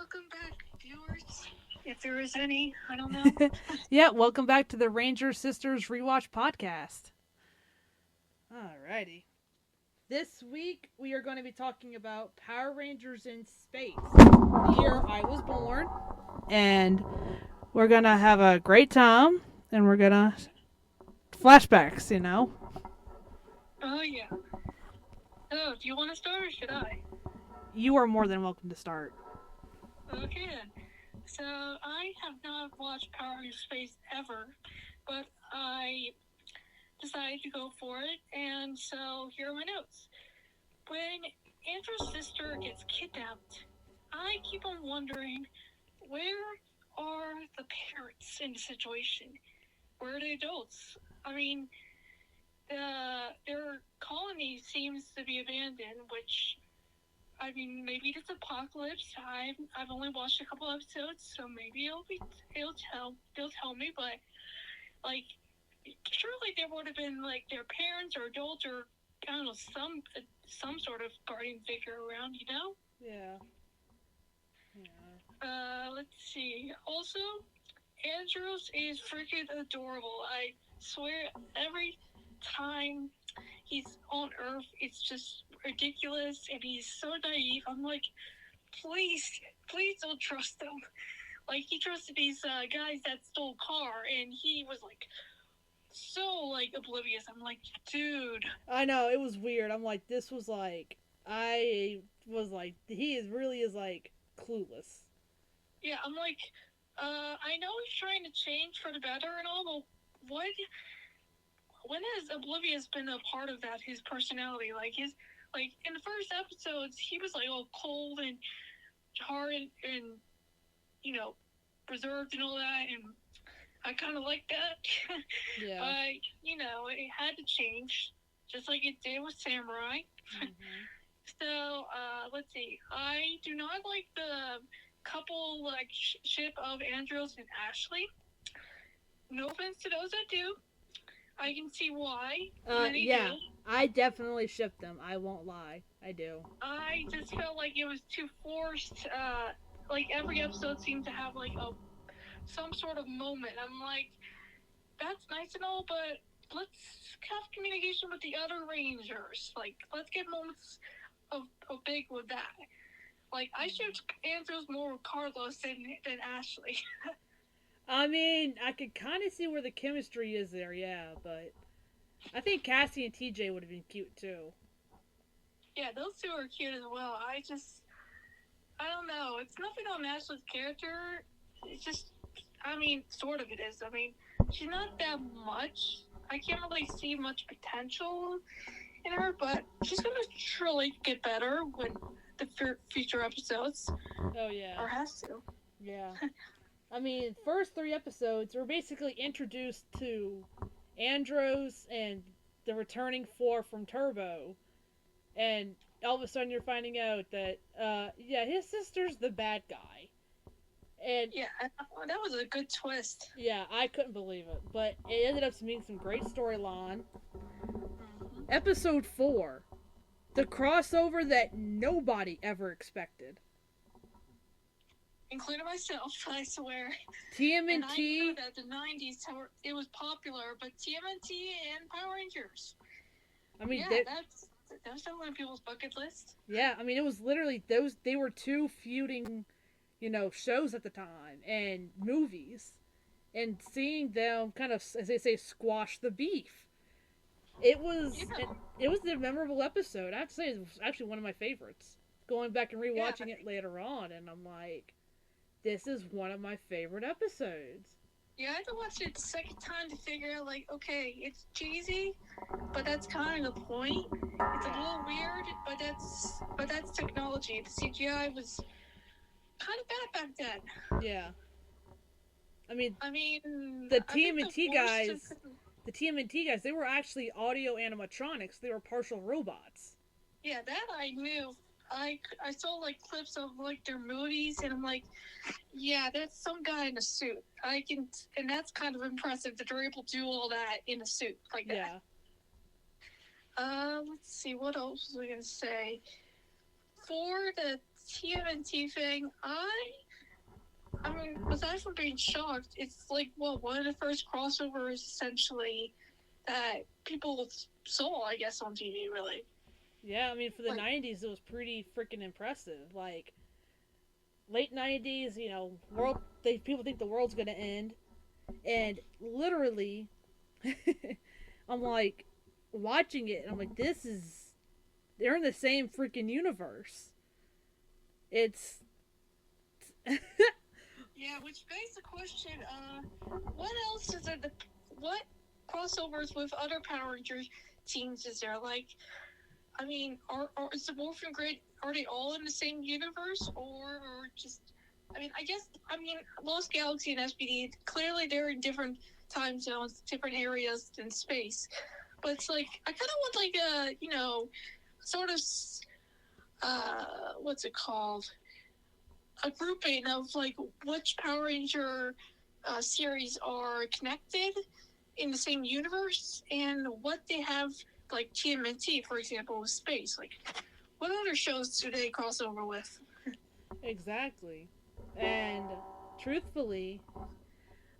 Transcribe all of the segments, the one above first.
welcome back, viewers. If there is any, I don't know. Yeah, welcome back to the Ranger Sisters Rewatch podcast. Alrighty. This week we are going to be talking about Power Rangers in Space, the year I was born, and we're going to have a great time, and we're going to flashbacks, you know. Oh, yeah. Oh, do you want to start or should I? You are more than welcome to start. Okay, then. So, I have not watched Power Rangers Space ever, but I decided to go for it, and so here are my notes. When Andrew's sister gets kidnapped, I keep on wondering, where are the parents in the situation? Where are the adults? I mean, their colony seems to be abandoned, which, I mean, maybe it's apocalypse. I've only watched a couple episodes, so maybe they'll tell me. But like, surely there would have been like their parents or adults or I don't know some sort of guardian figure around, you know? Yeah. Let's see. Also, Andros is freaking adorable. I swear, every time he's on Earth, it's just ridiculous, and he's so naive. I'm like, please don't trust them. Like, he trusted these guys that stole a car, and he was like so like oblivious. I'm like, dude. I know, it was weird. I'm like, this was like, he really is like clueless. Yeah, I'm like, I know he's trying to change for the better and all, but when has Oblivious been a part of that, his personality? Like, in the first episodes, he was like all cold and hard and you know, reserved and all that, and I kind of like that. Yeah. But, you know, it had to change, just like it did with Samurai. Mm-hmm. So, let's see. I do not like the couple, like, ship of Andros and Ashley. No offense to those that do. I can see why. Yeah, do. I definitely ship them. I won't lie. I do. I just felt like it was too forced. Like, every episode seemed to have, like, some sort of moment. I'm like, that's nice and all, but let's have communication with the other Rangers. Like, let's get moments of big with that. Like, I should Andros more with Carlos than Ashley. I mean, I could kind of see where the chemistry is there, yeah, but I think Cassie and TJ would have been cute too. Yeah, those two are cute as well. I don't know. It's nothing on Ashley's character. It's just, I mean, sort of it is. I mean, she's not that much. I can't really see much potential in her, but she's going to surely get better with the future episodes. Oh, yeah. Or has to. Yeah. I mean, first 3 episodes, we're basically introduced to Andros and the returning 4 from Turbo. And all of a sudden you're finding out that, his sister's the bad guy. And yeah, that was a good twist. Yeah, I couldn't believe it. But it ended up being some great storyline. Mm-hmm. Episode 4. The crossover that nobody ever expected. Including myself, I swear. TMNT. And I knew that the 90s, it was popular, but TMNT and Power Rangers. I mean, those are on people's bucket list. Yeah, I mean, it was literally they were 2 feuding, shows at the time and movies, and seeing them kind of, as they say, squash the beef. It was a memorable episode. I have to say, it was actually one of my favorites. Going back and rewatching it later on, and I'm like, this is one of my favorite episodes. Yeah, I had to watch it the second time to figure out, like, okay, it's cheesy, but that's kind of the point. It's a little weird, but that's technology. The CGI was kind of bad back then. Yeah. I mean, the TMNT guys, they were actually audio animatronics. They were partial robots. Yeah, that I knew. I saw like clips of like their movies, and I'm like, yeah, that's some guy in a suit. And that's kind of impressive that they're able to do all that in a suit like that. Yeah. Let's see, what else was I gonna say? For the TMNT thing, I mean, aside from being shocked, it's like, well, one of the first crossovers essentially that people saw, I guess, on TV, really. Yeah, I mean, for the Like, 90s, it was pretty freaking impressive. Like, late 90s, world, people think the world's gonna end. And literally, I'm like, watching it, and I'm like, they're in the same freaking universe. It's, yeah, which begs the question, what else is there, what crossovers with other Power Rangers teams is there? Like, I mean, is the Morphin Grid, are they all in the same universe, or just, I mean, Lost Galaxy and SPD, clearly they're in different time zones, different areas in space. But it's like, I kind of want, like, sort of, what's it called? A grouping of, like, which Power Ranger series are connected in the same universe, and what they have, like TMNT, for example, with space. Like, what other shows do they cross over with? exactly. And truthfully,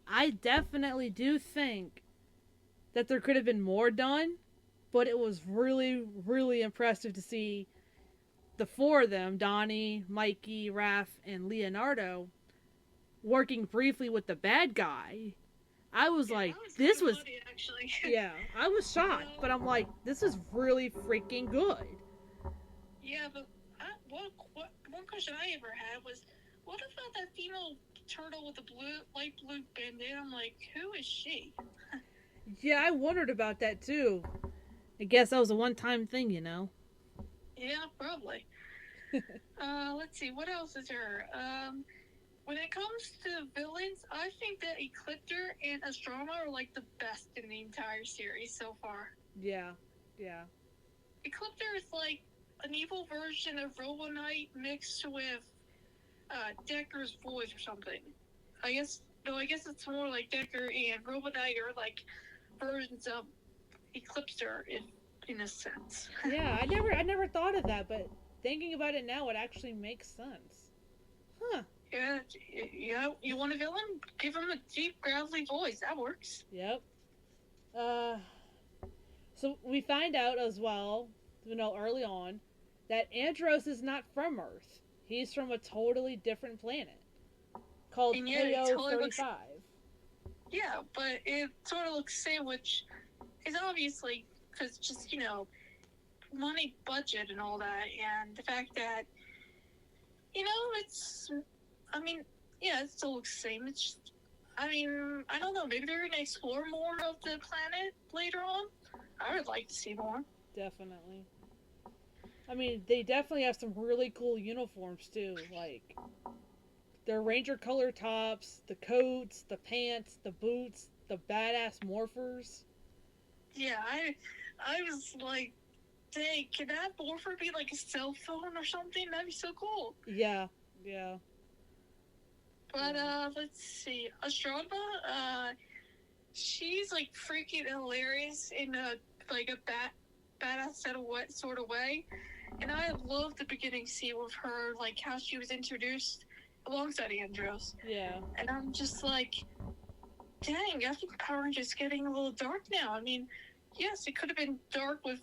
I definitely do think that there could have been more done, but it was really, really impressive to see the four of them, Donnie, Mikey, Raph, and Leonardo, working briefly with the bad guy. I was like, this was, funny, actually. yeah, I was shocked, but I'm like, this is really freaking good. Yeah, but one question I ever had was, what about that female turtle with the light blue bandana? I'm like, who is she? Yeah, I wondered about that too. I guess that was a one-time thing, Yeah, probably. Let's see, what else is there? When it comes to villains, I think that Ecliptor and Astronomer are like the best in the entire series so far. Yeah, yeah. Ecliptor is like an evil version of Robo Knight mixed with Decker's voice or something. I guess it's more like Decker and Robo Knight are like versions of Ecliptor in a sense. Yeah, I never thought of that, but thinking about it now, it actually makes sense. Huh. Yeah, you want a villain? Give him a deep, gravelly voice. That works. Yep. Uh, so we find out as well, early on, that Andros is not from Earth. He's from a totally different planet called Yeah, KO 35. Yeah, but it sort of looks the same, which is obviously because just, money, budget, and all that, and the fact that, it's, I mean, yeah, it still looks the same. It's just, I mean, I don't know, maybe they're going to explore more of the planet later on. I would like to see more. Definitely. I mean, they definitely have some really cool uniforms too, like their ranger color tops, the coats, the pants, the boots, the badass morphers. Yeah, I was like, dang, can that morpher be like a cell phone or something? That'd be so cool. Yeah, yeah. But let's see, Astrada, she's like freaking hilarious in a badass sort of way. And I love the beginning scene with her, like how she was introduced alongside Andros. Yeah. And I'm just like, dang, I think Power Rangers is getting a little dark now. I mean, yes, it could have been dark with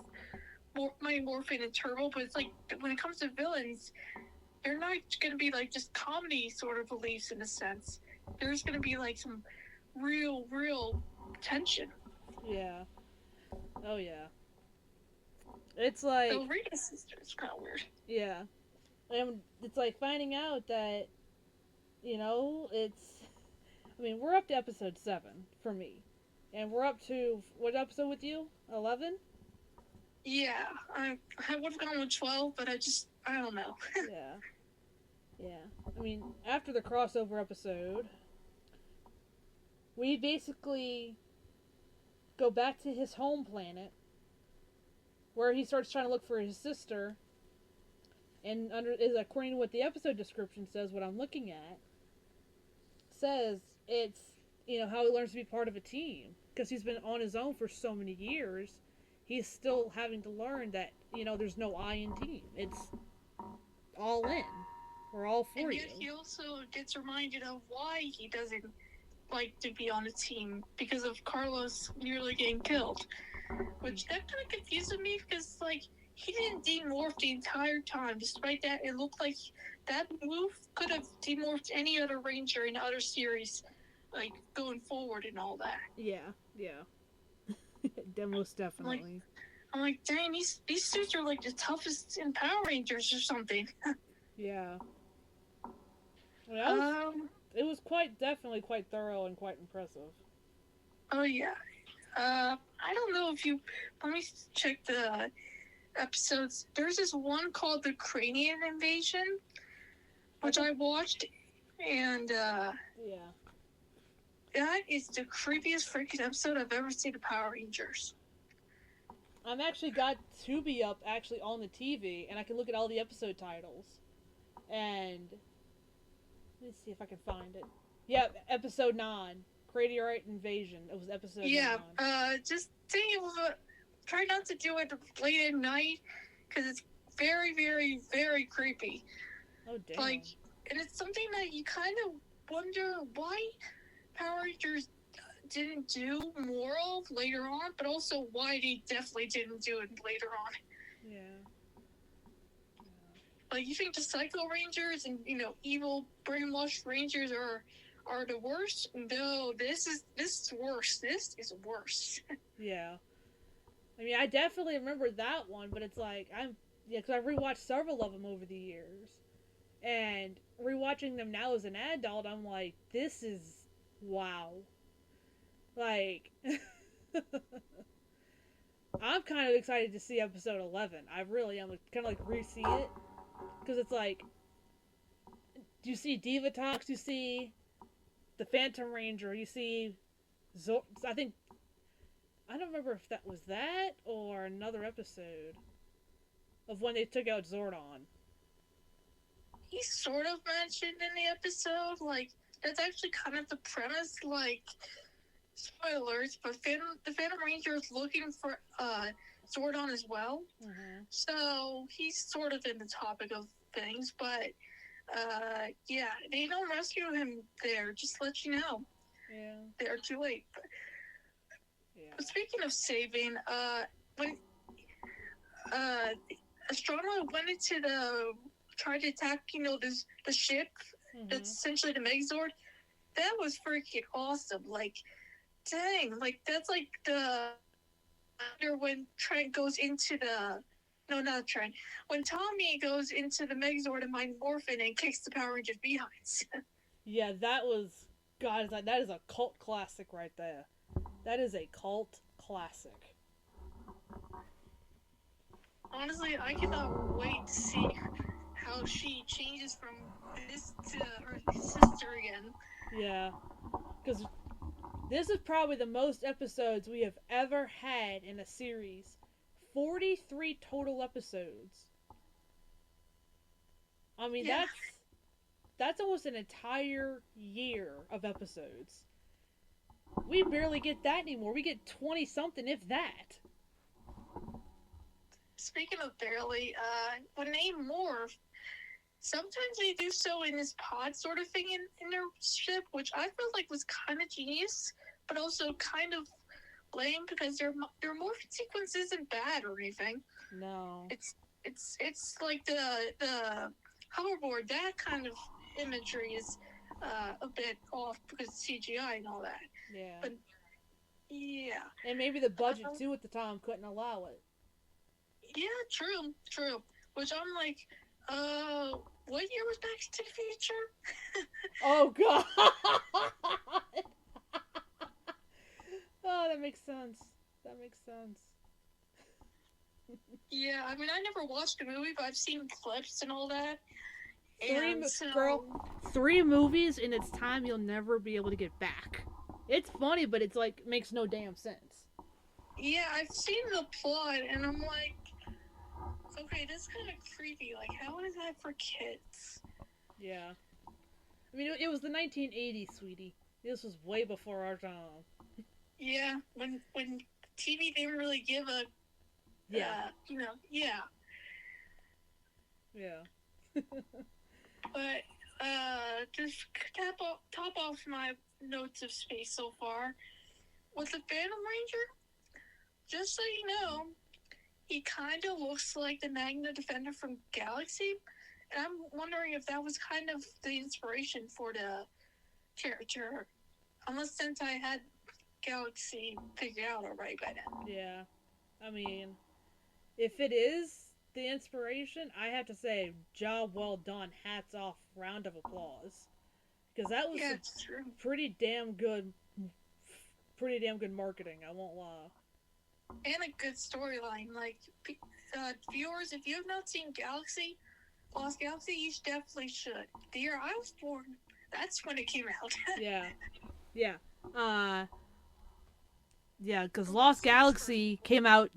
Mighty Morphin and Turbo, but it's like, when it comes to villains, they're not going to be like just comedy sort of beliefs in a sense. There's going to be like some real tension. Yeah. Oh, yeah. It's like... So Rita's sister is kind of weird. Yeah. And it's like finding out that, it's... I mean, we're up to episode 7 for me. And we're up to... What episode with you? 11? Yeah. I would have gone with 12, but I don't know. Yeah. Yeah. I mean, after the crossover episode, we basically go back to his home planet, where he starts trying to look for his sister, and according to what the episode description says, what I'm looking at, says it's, how he learns to be part of a team. Because he's been on his own for so many years, he's still having to learn that, there's no I in team. It's all in. We're all for and you. yet he also gets reminded of why he doesn't like to be on a team because of Carlos nearly getting killed. Which that kind of confuses me because, like, he didn't demorph the entire time. Despite that, it looked like that move could have demorphed any other Ranger in other series, like, going forward and all that. Yeah, yeah. Most definitely. I'm like, dang, these suits are like the toughest in Power Rangers or something. Yeah. It was quite definitely quite thorough and quite impressive. Oh yeah. I don't know if you. Let me check the episodes. There's this one called the Cranian Invasion, which I watched, and yeah, that is the creepiest freaking episode I've ever seen of Power Rangers. I'm actually got Tubi up actually on the TV, and I can look at all the episode titles. And let's see if I can find it. Yeah, episode 9, Craniorite Invasion. It was episode 9. Just think of try not to do it late at night because it's very, very, very creepy. Oh damn! Like, and it's something that you kind of wonder why Power Rangers didn't do more of later on, but also why they definitely didn't do it later on. Yeah. Like, you think the Psycho Rangers and, evil brainwashed Rangers are the worst? No, this is worse. This is worse. Yeah. I mean, I definitely remember that one, but it's like, because I've rewatched several of them over the years. And rewatching them now as an adult, I'm like, this is, wow. Like, I'm kind of excited to see episode 11. I really am. Kind of like re-see it. Because it's like, do you see Divatox? You see the Phantom Ranger? You see I don't remember if that was that or another episode of when they took out Zordon. He's sort of mentioned in the episode. Like, that's actually kind of the premise. Like, spoilers, but the Phantom Ranger is looking for Zordon as well. Mm-hmm. So he's sort of in the topic of things, but yeah, they don't rescue him there. Just to let you know. Yeah. They're too late. Yeah. But speaking of saving, when Astronaut went into tried to attack, the ship that's essentially the Megazord, that was freaking awesome. Like, dang, like that's like when Trent goes into no, not Trent. When Tommy goes into the Megazord and Mind Morphin and kicks the Power Rangers behinds. Yeah, that was God. That is a cult classic right there. That is a cult classic. Honestly, I cannot wait to see how she changes from this to her sister again. Yeah, because this is probably the most episodes we have ever had in a series. 43 total episodes. I mean, yeah. that's almost an entire year of episodes. We barely get that anymore. We get 20 something, if that. Speaking of barely, when they morph, sometimes they do so in this pod sort of thing in their ship, which I felt like was kind of genius, but also kind of lame because their morphing sequence isn't bad or anything. No. It's like the hoverboard, that kind of imagery is a bit off because of CGI and all that. Yeah. But yeah. And maybe the budget too at the time couldn't allow it. Yeah, true. Which I'm like, what year was Back to the Future? Oh God. Oh, that makes sense. Yeah, I mean, I never watched the movie, but I've seen clips and all that. Three movies in its time you'll never be able to get back. It's funny, but it's like makes no damn sense. Yeah, I've seen the plot, and I'm like, okay, this is kind of creepy. Like, how is that for kids? Yeah. I mean, it was the 1980s, sweetie. This was way before our time. Yeah, when TV didn't really give a... Yeah. Yeah. Yeah. But just top off my notes of space so far with the Phantom Ranger. Just so you know, he kind of looks like the Magna Defender from Galaxy, and I'm wondering if that was kind of the inspiration for the character. Unless since I had Galaxy figured out already by then. Yeah. I mean, if it is the inspiration, I have to say, job well done. Hats off. Round of applause. Because that was it's true. pretty damn good marketing. I won't lie. And a good storyline. Like, viewers, if you have not seen Lost Galaxy, you definitely should. The year I was born, that's when it came out. Yeah. Yeah, because Lost Galaxy came out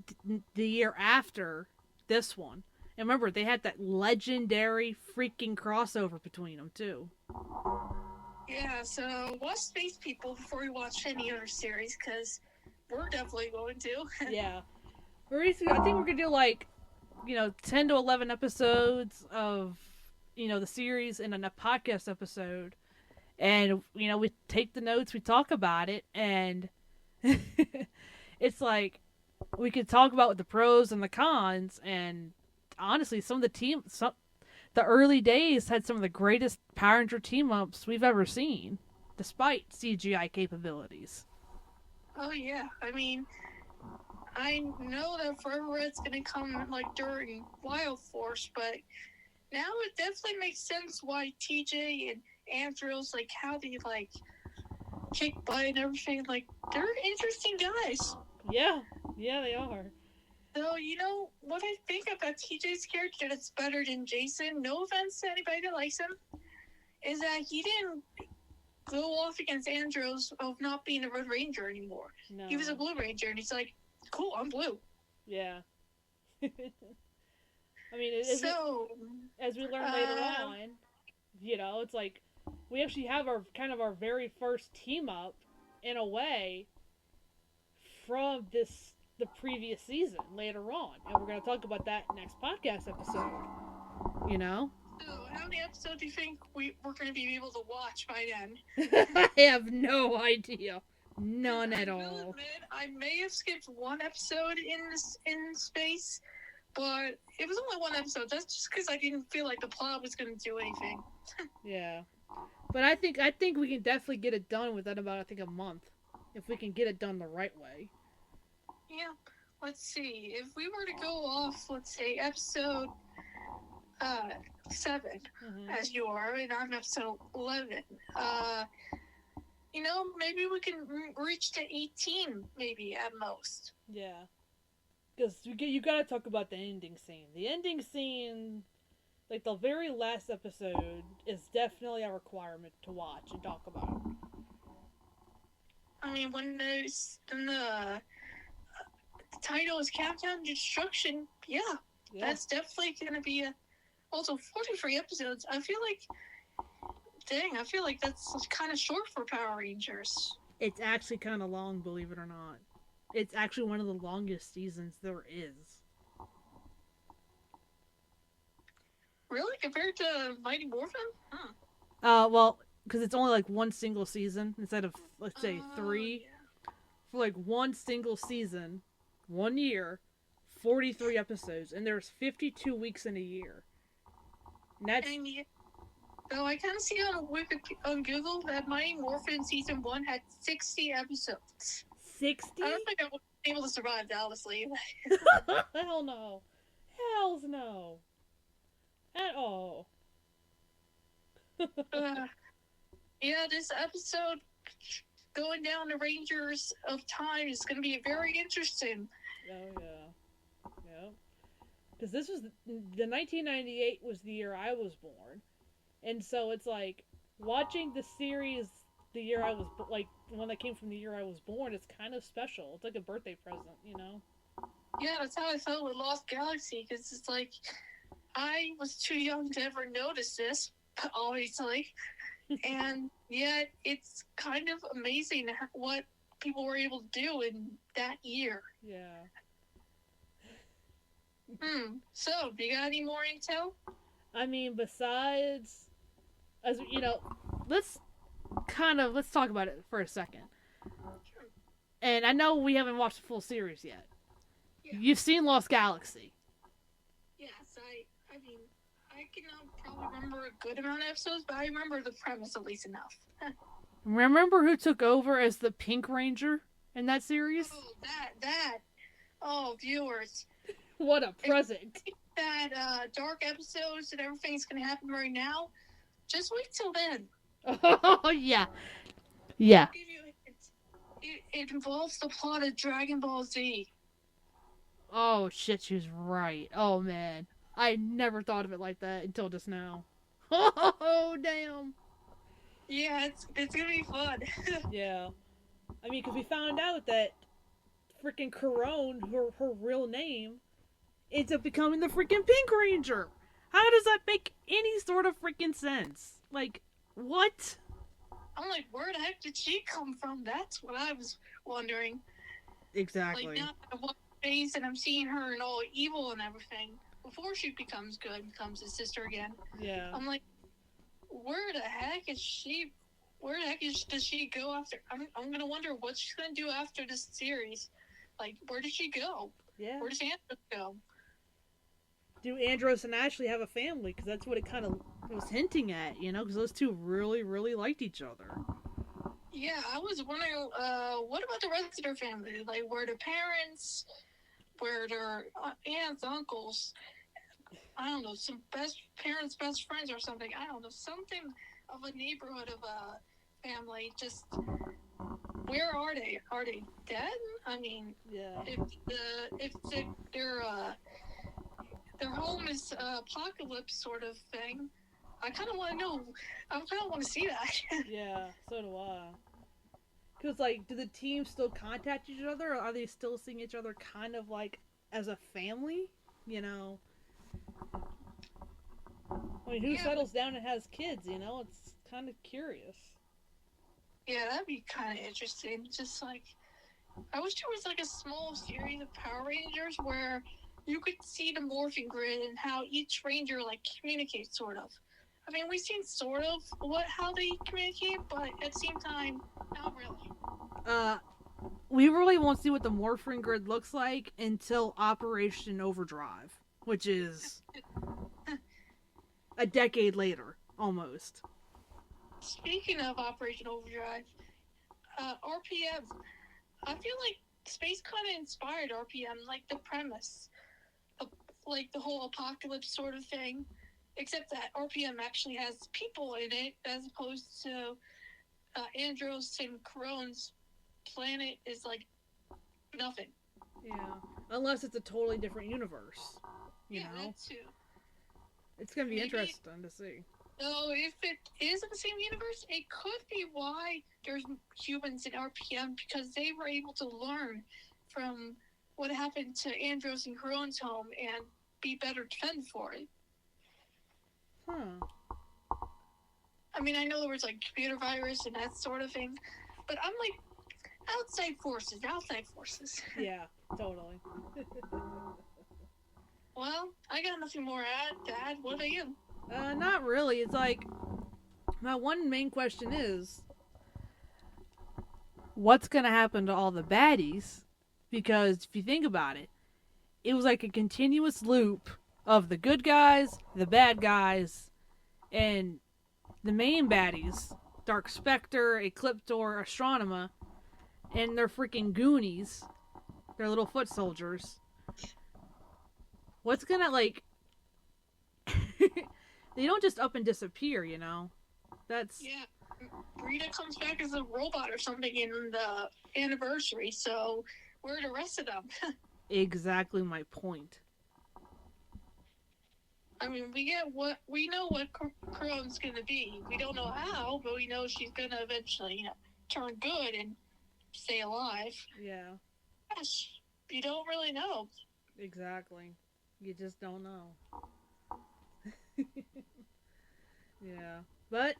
the year after this one. And remember, they had that legendary freaking crossover between them, too. Yeah, so watch Space People before you watch any other series, because we're definitely going to. Yeah. I think we're going to do, 10 to 11 episodes of, the series and a podcast episode. And, we take the notes, we talk about it, and it's like we could talk about the pros and the cons, and honestly, the early days had some of the greatest Power Ranger team-ups we've ever seen, despite CGI capabilities. Oh, yeah. I mean, I know that Forever Red's going to come, during Wild Force, but now it definitely makes sense why TJ and Andros, how they, kick butt and everything. They're interesting guys. Yeah, they are. So, what I think about TJ's character that's better than Jason, no offense to anybody that likes him, is that he didn't go off against Andros of not being a Red Ranger anymore. No. He was a Blue Ranger, and he's like, cool, I'm blue. Yeah. I mean, as we learn later on, it's like we actually have our very first team up in a way from the previous season later on, and we're going to talk about that next podcast episode. So, how many episodes do you think we're going to be able to watch by then? I have no idea. None at all. I will admit, I may have skipped one episode in space, but it was only one episode. That's just because I didn't feel like the plot was going to do anything. Yeah, but I think we can definitely get it done within about a month, if we can get it done the right way. Yeah, let's see. If we were to go off, let's say episode 7, as you are, and I'm episode 11. Maybe we can reach to 18, maybe at most. Yeah. Because you gotta talk about the ending scene. The ending scene, the very last episode, is definitely a requirement to watch and talk about. I mean, when the title is Countdown to Destruction, yeah. That's definitely gonna be also 43 episodes. I feel like that's kind of short for Power Rangers. It's actually kind of long, believe it or not. It's actually one of the longest seasons there is. Really? Compared to Mighty Morphin? Huh. Well, because it's only one single season instead of, let's say, 3. Yeah. For one single season, 1 year, 43 episodes, and there's 52 weeks in a year. And that's... So I kind of see on Google that Mighty Morphin Season 1 had 60 episodes. 60? I don't think I would be able to survive that, honestly. Hell no. Hells no. At all. Yeah, this episode going down the Rangers of Time is going to be very interesting. Oh, yeah. Yeah. Because this was... The 1998 was the year I was born. And so it's watching the series the year I was, when that came from the year I was born, it's kind of special. It's like a birthday present, Yeah, that's how I felt with Lost Galaxy, because it's I was too young to ever notice this, obviously. And yet, it's kind of amazing what people were able to do in that year. Yeah. So, do you got any more intel? I mean, besides as you know, let's let's talk about it for a second. Sure. And I know we haven't watched the full series yet. Yeah. You've seen Lost Galaxy. Yes, I mean, I cannot probably remember a good amount of episodes, but I remember the premise at least enough. Remember who took over as the Pink Ranger in that series? Oh, that. Oh, viewers. What a present. That dark episodes and everything's gonna happen right now. Just wait till then. Oh, yeah. Yeah. I'll give you a hint. It involves the plot of Dragon Ball Z. Oh, shit, she's right. Oh, man. I never thought of it like that until just now. Oh, damn. Yeah, it's gonna be fun. Yeah. I mean, because we found out that freaking Corone, her real name, ends up becoming the freaking Pink Ranger. How does that make any sort of freaking sense? Like, what? I'm like, where the heck did she come from? That's what I was wondering. Exactly. Like, now I watch face and I'm seeing her and all evil and everything before she becomes good and becomes his sister again. Yeah. I'm like, where the heck is she? Where the heck does she go after? I'm gonna wonder what she's gonna do after this series. Like, where does she go? Yeah. Where does Andros go? Do Andros and Ashley have a family? Because that's what it kind of was hinting at, you know? Because those two really, really liked each other. Yeah, I was wondering, what about the rest of their family? Like, where their parents, where their aunts, uncles, I don't know, some best friends or something. I don't know, something of a neighborhood of a family. Just where are they? Are they dead? I mean, Yeah. if their home is apocalypse sort of thing, I kind of want to know. I kind of want to see that. Yeah, so do I. Because, like, do the teams still contact each other, or are they still seeing each other kind of like as a family? You know? I mean, who settles down and has kids, you know? It's kind of curious. Yeah, that'd be kind of interesting. Just like, I wish there was like a small series of Power Rangers where you could see the morphing grid and how each ranger like communicates, sort of. I mean, we've seen sort of how they communicate, but at the same time, not really. We really won't see what the morphing grid looks like until Operation Overdrive, which is a decade later, almost. Speaking of Operation Overdrive, RPM, I feel like space kind of inspired RPM, like the premise, of, like the whole apocalypse sort of thing, except that RPM actually has people in it as opposed to Andros and Corone's planet is like nothing. Yeah, unless it's a totally different universe. You know, that too. It's gonna be interesting to see. So if it is in the same universe, it could be why there's humans in RPM, because they were able to learn from what happened to Andros and Corone's home and be better defended for it. I mean, I know there was like computer virus and that sort of thing, but I'm like, outside forces. Yeah, totally. Well, I got nothing more to add. What about you? Not really. It's like, my one main question is, what's gonna happen to all the baddies? Because if you think about it, it was like a continuous loop of the good guys, the bad guys, and the main baddies, Dark Spectre, Ecliptor, Astronema, and their freaking goonies, their little foot soldiers. What's gonna, like... They don't just up and disappear, you know? That's... Yeah. Rita comes back as a robot or something in the anniversary, so where are the rest of them? Exactly my point. I mean, we know what Crone's gonna be. We don't know how, but we know she's gonna eventually, turn good and stay alive. Yeah. Gosh, you don't really know. Exactly. You just don't know. Yeah. But,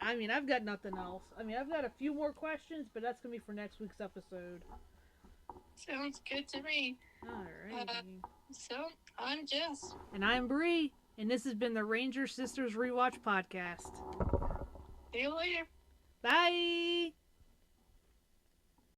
I mean, I've got nothing else. I mean, I've got a few more questions, but that's going to be for next week's episode. Sounds good to me. Alright. So, I'm Jess. And I'm Bree. And this has been the Ranger Sisters Rewatch Podcast. See you later. Bye.